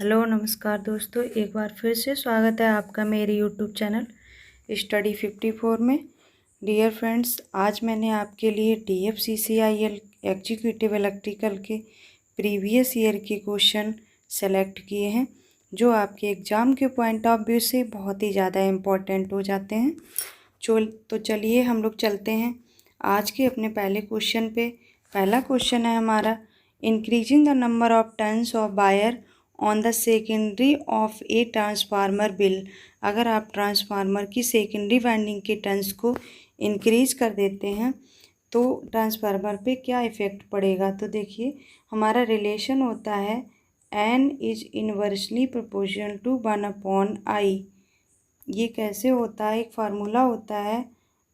Hello नमस्कार दोस्तों, एक बार फिर से स्वागत है आपका मेरे यूट्यूब चैनल स्टडी 54 में। डियर फ्रेंड्स, आज मैंने आपके लिए DFCCIL एग्जीक्यूटिव इलेक्ट्रिकल के प्रीवियस ईयर के क्वेश्चन सेलेक्ट किए हैं जो आपके एग्ज़ाम के पॉइंट ऑफ व्यू से बहुत ही ज़्यादा इम्पोर्टेंट हो जाते हैं। तो चलिए हम लोग चलते हैं आज के अपने पहले क्वेश्चन पे। पहला क्वेश्चन है हमारा, increasing the number of turns of wire on the secondary of a transformer bill. अगर आप ट्रांसफार्मर की सेकेंडरी वाइंडिंग के टर्न्स को इंक्रीज कर देते हैं तो ट्रांसफार्मर पे क्या इफ़ेक्ट पड़ेगा। तो देखिए, हमारा रिलेशन होता है N is inversely proportional to 1/I। ये कैसे होता है, एक फार्मूला होता है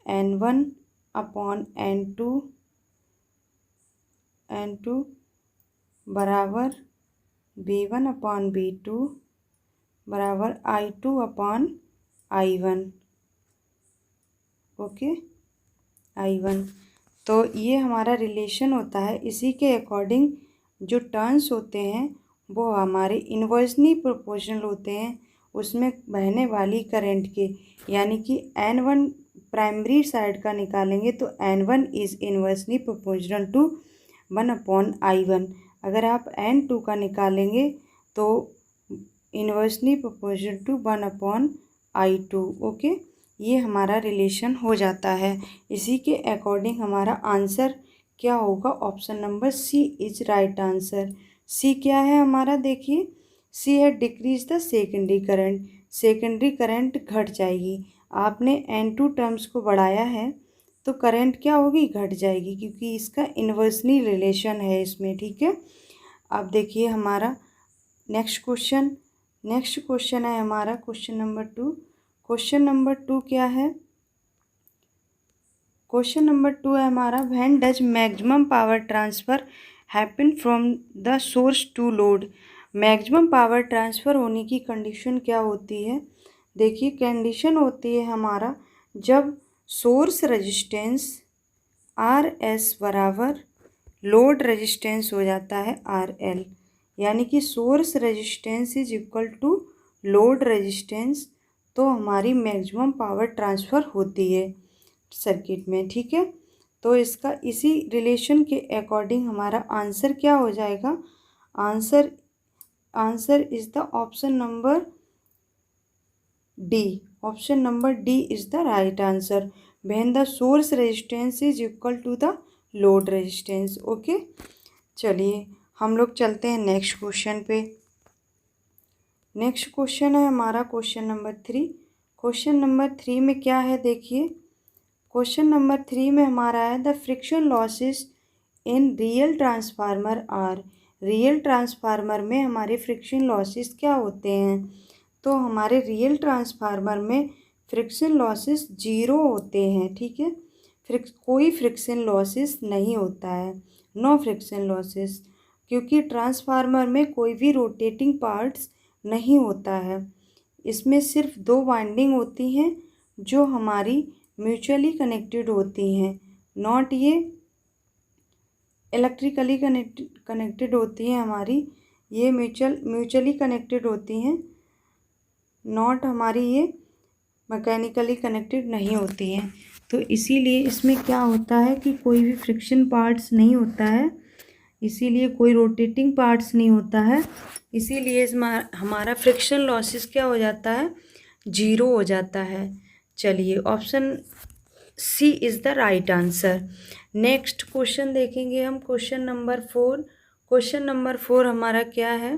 N1/N2 बराबर V1/V2 बराबर I2/I1। Okay, I1। तो ये हमारा रिलेशन होता है। इसी के अकॉर्डिंग जो टर्न्स होते हैं वो हमारे इन्वर्सली प्रोपोर्शनल होते हैं उसमें बहने वाली करंट के, यानी कि N1 प्राइमरी साइड का निकालेंगे तो N1 is inversely proportional to 1/I1। अगर आप N2 का निकालेंगे तो inversely proportional to 1/I2। Okay, ये हमारा रिलेशन हो जाता है। इसी के अकॉर्डिंग हमारा आंसर क्या होगा, option number C is right answer. C क्या है हमारा, देखिए, सी है decrease the secondary current. Secondary current घट जाएगी। आपने N2 टर्म्स को बढ़ाया है तो करंट क्या होगी, घट जाएगी, क्योंकि इसका इन्वर्सली रिलेशन है इसमें। ठीक है, अब देखिए हमारा नेक्स्ट क्वेश्चन है हमारा क्वेश्चन नंबर 2। क्वेश्चन नंबर 2 क्या है, क्वेश्चन नंबर 2 है हमारा, when does maximum power transfer happen from the source to load. Maximum power transfer होने की कंडीशन क्या होती है। देखिए, कंडीशन होती है हमारा जब सोर्स रेजिस्टेंस RS बराबर लोड रेजिस्टेंस हो जाता है RL, यानी कि source resistance is equal to load resistance, तो हमारी मैक्सिमम पावर ट्रांसफ़र होती है सर्किट में। ठीक है, तो इसका इसी रिलेशन के अकॉर्डिंग हमारा आंसर क्या हो जाएगा, answer is the option number D. Option number D is the right answer, when the source resistance is equal to the load resistance. Okay, चलिए हम लोग चलते हैं नेक्स्ट क्वेश्चन पे। नेक्स्ट क्वेश्चन है हमारा क्वेश्चन नंबर 3। क्वेश्चन नंबर 3 में क्या है, देखिए, क्वेश्चन नंबर 3 में हमारा है the friction losses in real transformer are. Real transformer में हमारे फ्रिक्शन लॉसेस क्या होते हैं। तो हमारे रियल ट्रांसफार्मर में फ्रिक्शन लॉसेस 0 होते हैं। ठीक है, कोई फ्रिक्शन लॉसेस नहीं होता है, नो फ्रिक्शन लॉसेस, क्योंकि ट्रांसफार्मर में कोई भी रोटेटिंग पार्ट्स नहीं होता है। इसमें सिर्फ 2 वाइंडिंग होती हैं जो हमारी म्यूचुअली कनेक्टेड होती हैं, नॉट ये इलेक्ट्रिकली कनेक्टेड होती हैं हमारी, ये म्यूचुअली कनेक्टेड होती हैं, नॉट हमारी ये मैकेनिकली कनेक्टेड नहीं होती हैं। तो इसीलिए इसमें क्या होता है कि कोई भी फ्रिक्शन पार्ट्स नहीं होता है, इसीलिए कोई रोटेटिंग पार्ट्स नहीं होता है, इसीलिए हमारा फ्रिक्शन लॉसेस क्या हो जाता है, 0 हो जाता है। चलिए, option C is the right answer. Next question देखेंगे हम, क्वेश्चन नंबर 4। क्वेश्चन नंबर 4 हमारा क्या है,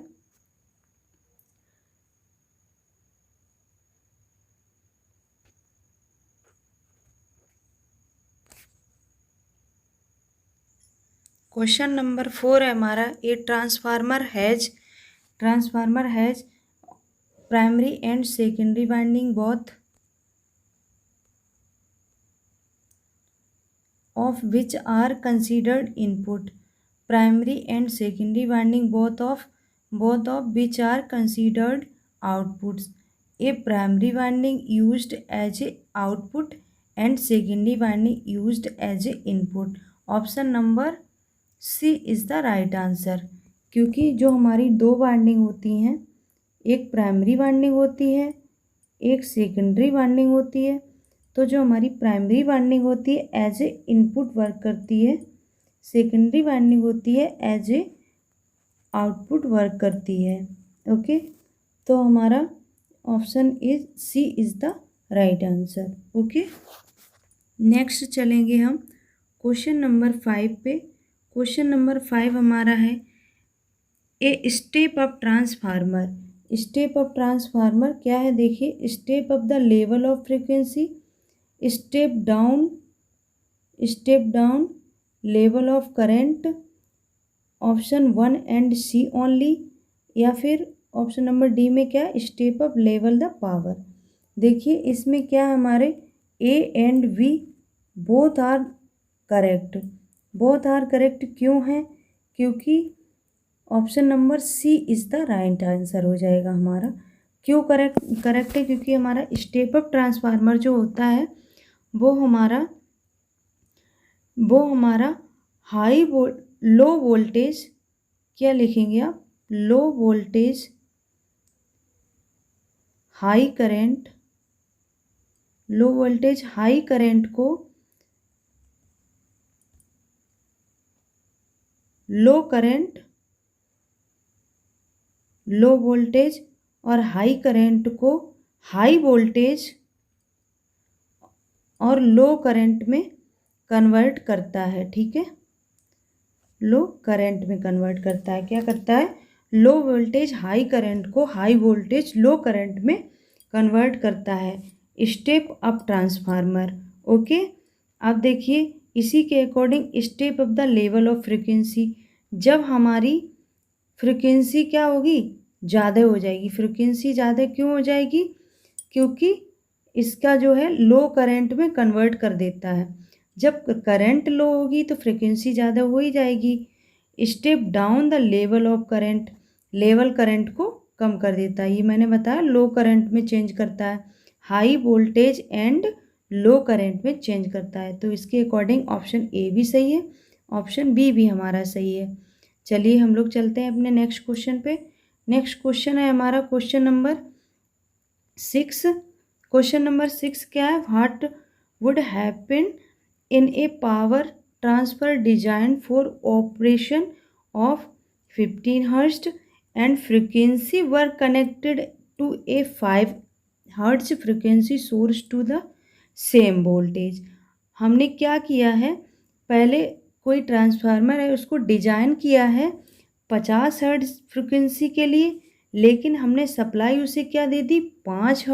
क्वेश्चन नंबर 4 है हमारा, a transformer has primary and secondary winding both of which are considered input, primary and secondary winding both of which are considered outputs. A primary winding used as a output and secondary winding used as a input. Option number C is the right answer, क्योंकि जो हमारी 2 winding होती हैं एक primary winding होती है, एक secondary winding होती है। तो जो हमारी प्राइमरी वाइंडिंग होती है एज ए इनपुट वर्क करती है, सेकेंडरी वाइंडिंग होती है एज ए आउटपुट वर्क करती है। ओके, तो हमारा option is C is the right answer. Okay, next चलेंगे हम क्वेश्चन नंबर 5 पे। क्वेश्चन नंबर 5 हमारा है a step up transformer. Step up transformer क्या है, देखिए, step up the level of frequency, step down level of current, option 1 and C only, या फिर ऑप्शन नंबर डी में क्या है, step up level the power. देखिए इसमें क्या है, हमारे A and B both are correct. Both are correct क्यों है, क्योंकि option number C is the right answer हो जाएगा हमारा। क्यों करेक्ट है, क्योंकि हमारा स्टेप अप ट्रांसफार्मर जो होता है वो हमारा लो वोल्टेज, क्या लिखेंगे आप, low voltage high current, low voltage high current को लो करंट, लो वोल्टेज और हाई करंट को हाई वोल्टेज और लो करंट में कन्वर्ट करता है। ठीक है, लो करंट में कन्वर्ट करता है, क्या करता है, लो वोल्टेज हाई करंट को हाई वोल्टेज लो करंट में कन्वर्ट करता है, स्टेप अप ट्रांसफार्मर। ओके, अब देखिए इसी के according step up the level of frequency, जब हमारी फ्रीक्वेंसी क्या होगी, ज़्यादा हो जाएगी। फ्रीक्वेंसी ज़्यादा क्यों हो जाएगी, क्योंकि इसका जो है लो करंट में कन्वर्ट कर देता है। जब करंट लो होगी तो फ्रीक्वेंसी ज़्यादा हो ही जाएगी। Step down the level of current, level current को कम कर देता है, ये मैंने बताया लो करंट में चेंज करता है। High voltage and low current में चेंज करता है। तो इसके अकॉर्डिंग ऑप्शन ए भी सही है, ऑप्शन बी भी हमारा सही है। चलिए हम लोग चलते हैं अपने नेक्स्ट क्वेश्चन पे। नेक्स्ट क्वेश्चन है हमारा क्वेश्चन नंबर 6। क्वेश्चन नंबर 6 क्या है, what would happen in a power transfer design for operation of 15 hertz and frequency were connected to a 5 hertz frequency source to the same voltage. हमने क्या किया है, पहले कोई ट्रांसफार्मर है उसको डिजाइन किया है 50 हर्ट्ज फ्रीक्वेंसी के लिए, लेकिन हमने सप्लाई उसे क्या दे दी, 5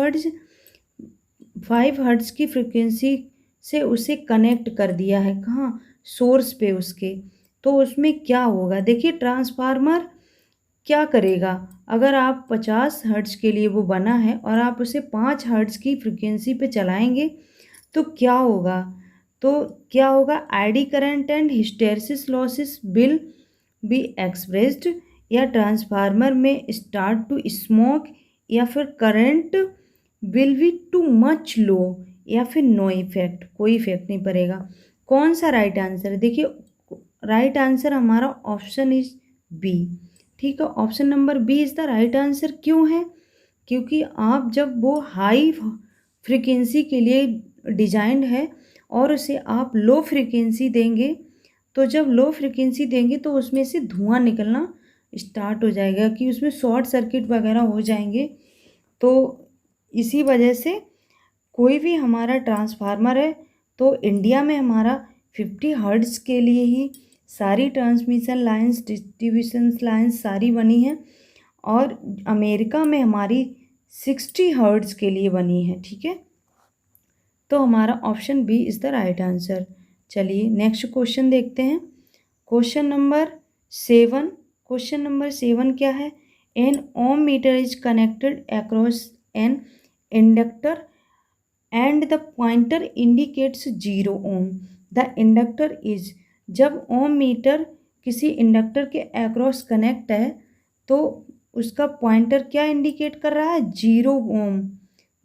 हर्ट्ज की फ्रीक्वेंसी से उसे कनेक्ट कर दिया है, कहाँ, सोर्स पे उसके। तो उसमें क्या होगा, देखिए ट्रांसफार्मर क्या करेगा, अगर आप 50 हर्ट्ज के लिए वो बना है और आप उसे 5 हर्ट्ज की फ्रीक्वेंसी पे चलाएंगे तो क्या होगा, eddy current and hysteresis losses will be expressed, या ट्रांसफार्मर में स्टार्ट टू स्मोक, या फिर current will be too much low, या फिर नो इफेक्ट, कोई इफेक्ट नहीं पड़ेगा। कौन सा राइट आंसर है, देखिए राइट आंसर हमारा ऑप्शन इज बी। ठीक है, option number B is the right answer. क्यों है, क्योंकि आप जब वो हाई फ्रीक्वेंसी के लिए डिजाइंड है और उसे आप लो फ्रीक्वेंसी देंगे, तो जब लो फ्रीक्वेंसी देंगे तो उसमें से धुआं निकलना स्टार्ट हो जाएगा, कि उसमें शॉर्ट सर्किट वगैरह हो जाएंगे। तो इसी वजह से कोई भी हमारा ट्रांसफार्मर है तो इंडिया में हमारा 50 हर्ट्ज के लिए ही सारी ट्रांसमिशन लाइंस, डिस्ट्रीब्यूशन लाइंस सारी बनी हैं, और अमेरिका में हमारी 60 हर्ट्ज के लिए बनी है। ठीक है, तो हमारा option B is the right answer. चलिए नेक्स्ट क्वेश्चन देखते हैं। Question number 7। क्वेश्चन नंबर 7 क्या है, an ohm meter is connected across an inductor and the pointer indicates 0 ohm. The inductor is, जब ओम मीटर किसी इंडक्टर के across connect है तो उसका पॉइंटर क्या इंडिकेट कर रहा है, 0 ओम,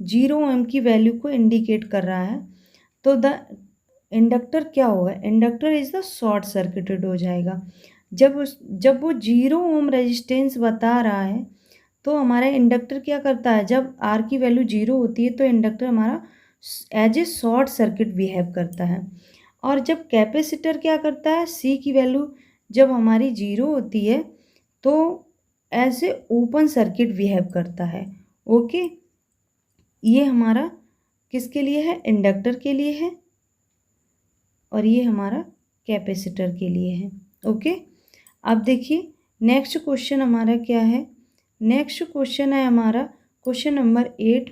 0 ओम की वैल्यू को इंडिकेट कर रहा है। तो द इंडक्टर क्या होगा, inductor is the short circuited हो जाएगा। जब वो 0 ओम रेजिस्टेंस बता रहा है तो हमारा इंडक्टर क्या करता है, जब आर की वैल्यू 0 होती है तो इंडक्टर हमारा as a short circuit behave करता है। और जब कैपेसिटर क्या करता है, सी की वैल्यू जब हमारी 0 होती है तो as a open circuit behave करता है। ओके, ये हमारा किसके लिए है, इंडक्टर के लिए है, और ये हमारा कैपेसिटर के लिए है। ओके, अब देखिए नेक्स्ट क्वेश्चन हमारा क्या है। नेक्स्ट क्वेश्चन है हमारा क्वेश्चन नंबर 8।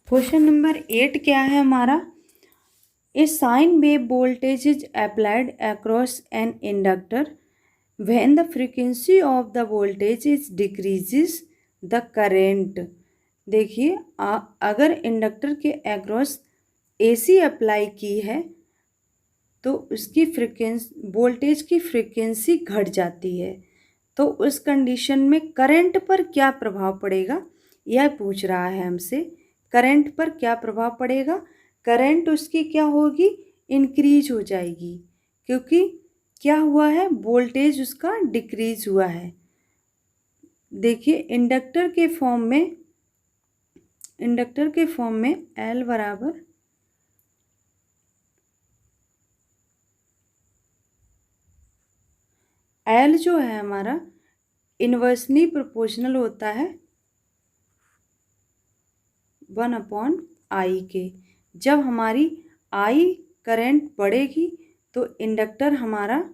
क्वेश्चन नंबर 8 क्या है हमारा, a sine wave voltage is applied across an inductor when the frequency of the voltage is decreases the current. देखिए अगर इंडक्टर के अक्रॉस एसी अप्लाई की है तो उसकी फ्रीक्वेंसी, वोल्टेज की फ्रीक्वेंसी घट जाती है, तो उस कंडीशन में करंट पर क्या प्रभाव पड़ेगा, यह पूछ रहा है हमसे। करंट पर क्या प्रभाव पड़ेगा, करंट उसकी क्या होगी, इंक्रीज हो जाएगी, क्योंकि क्या हुआ है, वोल्टेज उसका डिक्रीज हुआ है। देखिए इंडक्टर के फॉर्म में L बराबर L जो है हमारा इन्वर्सली प्रोपोर्शनल होता है 1/I के। जब हमारी I करंट बढ़ेगी तो इंडक्टर हमारा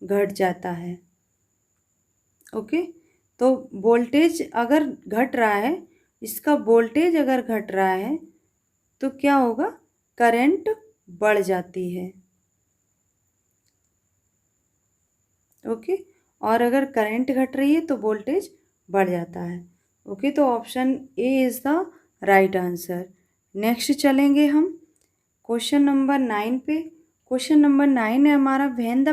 घट जाता है। ओके, तो वोल्टेज अगर घट रहा है, इसका वोल्टेज अगर घट रहा है तो क्या होगा, करंट बढ़ जाती है। ओके, और अगर करंट घट रही है तो वोल्टेज बढ़ जाता है। ओके, तो option A is the right answer. Next चलेंगे हम क्वेश्चन नंबर 9 पे। क्वेश्चन नंबर 9 है हमारा, when the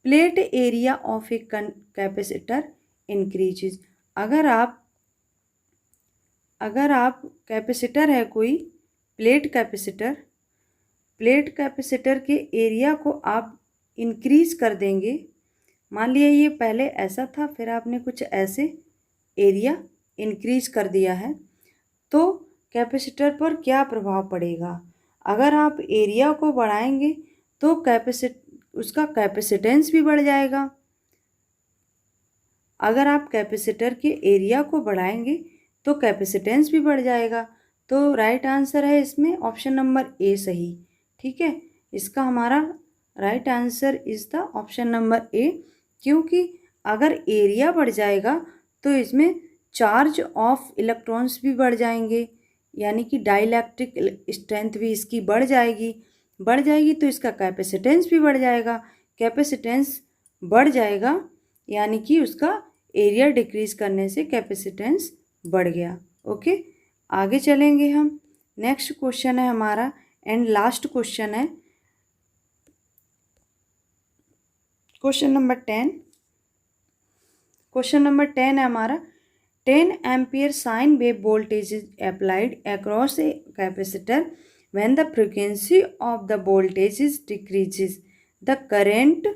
plate area of a capacitor increases. अगर आप कैपेसिटर है कोई, प्लेट कैपेसिटर के एरिया को आप इंक्रीज कर देंगे। मान लिया ये पहले ऐसा था, फिर आपने कुछ ऐसे एरिया इंक्रीज कर दिया है, तो कैपेसिटर पर क्या प्रभाव पड़ेगा। अगर आप एरिया को बढ़ाएंगे तो उसका कैपेसिटेंस भी बढ़ जाएगा। अगर आप कैपेसिटर के एरिया को बढ़ाएंगे तो कैपेसिटेंस भी बढ़ जाएगा। तो राइट आंसर है इसमें ऑप्शन नंबर ए सही। ठीक है, इसका हमारा right answer is the option number A, क्योंकि अगर एरिया बढ़ जाएगा तो इसमें चार्ज ऑफ इलेक्ट्रॉन्स भी बढ़ जाएंगे, यानी कि डाइलेक्ट्रिक स्ट्रेंथ भी इसकी बढ़ जाएगी तो इसका कैपेसिटेंस भी बढ़ जाएगा। कैपेसिटेंस बढ़ जाएगा यानी कि उसका एरिया डिक्रीज करने से कैपेसिटेंस बढ़ गया। ओके, आगे चलेंगे हम। नेक्स्ट क्वेश्चन है हमारा एंड लास्ट क्वेश्चन है क्वेश्चन नंबर 10। क्वेश्चन नंबर 10 है हमारा, 10 ampere sign wave voltage is applied across a capacitor when the frequency of the voltage is decreases the current.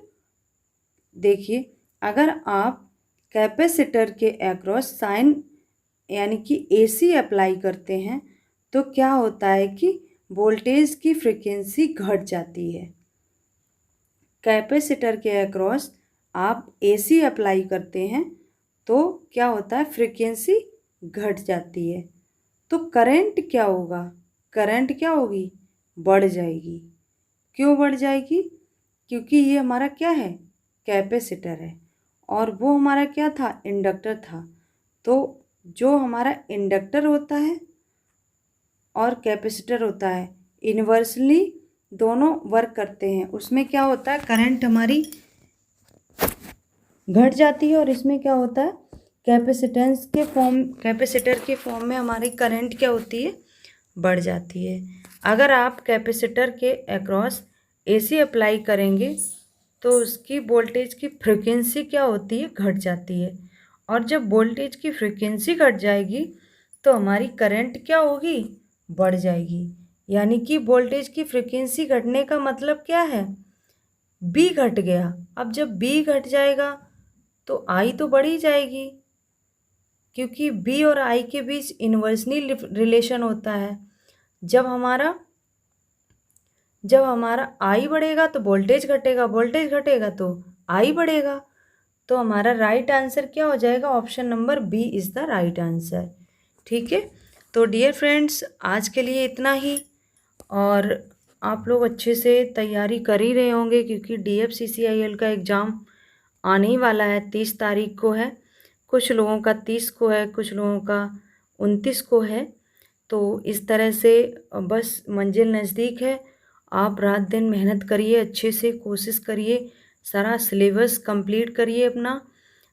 देखिए अगर आप कैपेसिटर के अक्रॉस साइन यानी कि एसी अप्लाई करते हैं तो क्या होता है कि वोल्टेज की फ्रीक्वेंसी घट जाती है। कैपेसिटर के अक्रॉस आप एसी अप्लाई करते हैं तो क्या होता है, फ्रीक्वेंसी घट जाती है, तो करंट क्या होगा, करंट क्या होगी, बढ़ जाएगी। क्यों बढ़ जाएगी, क्योंकि ये हमारा क्या है, कैपेसिटर है और वो हमारा क्या था, इंडक्टर था। तो जो हमारा इंडक्टर होता है और कैपेसिटर होता है इन्वर्सली दोनों वर्क करते हैं। उसमें क्या होता है, करंट हमारी घट जाती है और इसमें क्या होता है, कैपेसिटर के फॉर्म में हमारी करंट क्या होती है, बढ़ जाती है। अगर आप कैपेसिटर के अक्रॉस एसी अप्लाई करेंगे तो उसकी वोल्टेज की फ्रीक्वेंसी क्या होती है, घट जाती है, और जब वोल्टेज की फ्रीक्वेंसी घट जाएगी तो हमारी करंट क्या होगी, बढ़ जाएगी। यानी कि वोल्टेज की फ्रीक्वेंसी घटने का मतलब क्या है, बी घट गया। अब जब बी घट जाएगा तो आई तो बढ़ ही जाएगी, क्योंकि बी और आई के बीच इन्वर्सली रिलेशन होता है। जब हमारा आई बढ़ेगा तो वोल्टेज घटेगा, वोल्टेज घटेगा तो आई बढ़ेगा। तो हमारा राइट आंसर क्या हो जाएगा? Option number B is the right answer. ठीक है, तो डियर फ्रेंड्स आज के लिए इतना ही। और आप लोग अच्छे से तैयारी कर ही रहे होंगे क्योंकि DFCCIL का एग्ज़ाम आने ही वाला है, 30 तारीख को है। कुछ लोगों का 30 को है, कुछ लोगों का 29 को है। तो इस तरह से बस मंजिल नज़दीक है। आप रात दिन मेहनत करिए, अच्छे से कोशिश करिए, सारा सिलेबस कंप्लीट करिए, अपना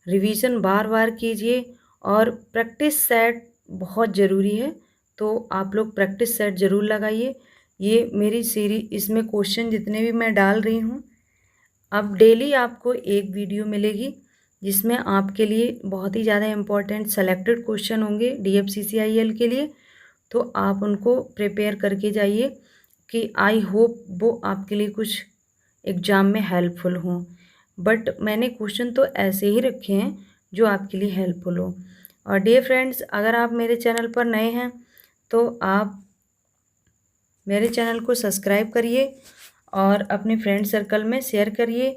रिवीजन बार बार कीजिए और प्रैक्टिस सेट बहुत ज़रूरी है। तो आप लोग प्रैक्टिस सेट ज़रूर लगाइए। ये मेरी सीरीज, इसमें क्वेश्चन जितने भी मैं डाल रही हूँ, अब डेली आपको एक वीडियो मिलेगी जिसमें आपके लिए बहुत ही ज़्यादा इम्पोर्टेंट सेलेक्टेड क्वेश्चन होंगे DFCCIL के लिए। तो आप उनको प्रिपेयर करके जाइए कि आई होप वो आपके लिए कुछ एग्ज़ाम में हेल्पफुल हों। बट मैंने क्वेश्चन तो ऐसे ही रखे हैं जो आपके लिए हेल्पफुल हो। और डियर फ्रेंड्स अगर आप मेरे चैनल पर नए हैं तो आप मेरे चैनल को सब्सक्राइब करिए और अपने फ्रेंड सर्कल में शेयर करिए